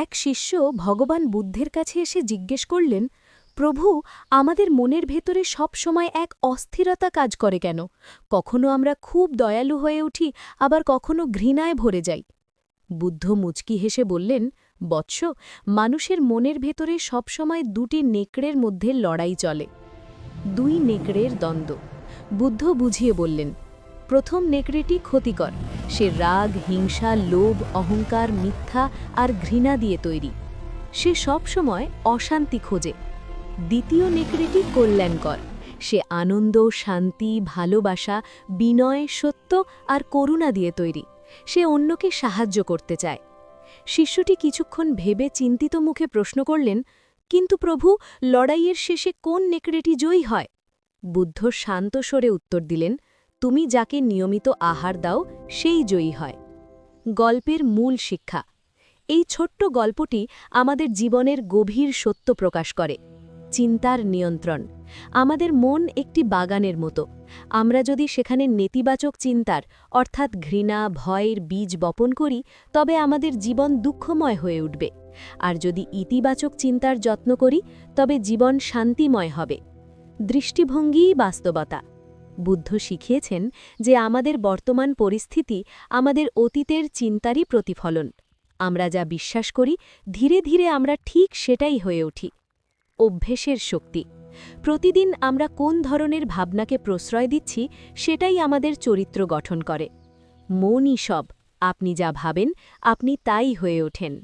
এক শিষ্য ভগবান বুদ্ধের কাছে এসে জিজ্ঞেস করলেন, প্রভু, আমাদের মনের ভেতরে সব সময় এক অস্থিরতা কাজ করে কেন? কখনো আমরা খুব দয়ালু হয়ে উঠি, আবার কখনো ঘৃণায় ভরে যাই। বুদ্ধ মুচকি হেসে বললেন, বৎস, মানুষের মনের ভেতরে সবসময় দুটি নেকড়ের মধ্যে লড়াই চলে। দুই নেকড়ের দ্বন্দ্ব। বুদ্ধ বুঝিয়ে বললেন, প্রথম নেকড়েটি ক্ষতিকর, সে রাগ, হিংসা, লোভ, অহংকার, মিথ্যা আর ঘৃণা দিয়ে তৈরি। সে সবসময় অশান্তি খোঁজে। দ্বিতীয় নেকড়েটি কল্যাণকর, সে আনন্দ, শান্তি, ভালোবাসা, বিনয়, সত্য আর করুণা দিয়ে তৈরি। সে অন্যকে সাহায্য করতে চায়। শিষ্যটি কিছুক্ষণ ভেবে চিন্তিত মুখে প্রশ্ন করলেন, কিন্তু প্রভু, লড়াইয়ের শেষে কোন নেকড়েটি জয়ী হয়? বুদ্ধ শান্ত স্বরে উত্তর দিলেন, তুমি যাকে নিয়মিত আহার দাও সেই জয়ী হয়। গল্পের মূল শিক্ষা। এই ছোট্ট গল্পটি আমাদের জীবনের গভীর সত্য প্রকাশ করে। চিন্তার নিয়ন্ত্রণ। আমাদের মন একটি বাগানের মতো। আমরা যদি সেখানে নেতিবাচক চিন্তার অর্থাৎ ঘৃণা, ভয়ের বীজ বপন করি, তবে আমাদের জীবন দুঃখময় হয়ে উঠবে। আর যদি ইতিবাচক চিন্তার যত্ন করি, তবে জীবন শান্তিময় হবে। দৃষ্টিভঙ্গিই বাস্তবতা। বুদ্ধ শিখিয়েছেন যে আমাদের বর্তমান পরিস্থিতি আমাদের অতীতের চিন্তারই প্রতিফলন। আমরা যা বিশ্বাস করি, ধীরে ধীরে আমরা ঠিক সেটাই হয়ে উঠি। অভ্যেসের শক্তি। প্রতিদিন আমরা কোন ধরনের ভাবনাকে প্রশ্রয় দিচ্ছি, সেটাই আমাদের চরিত্র গঠন করে। মনই সব, আপনি যা ভাবেন, আপনি তাই হয়ে ওঠেন।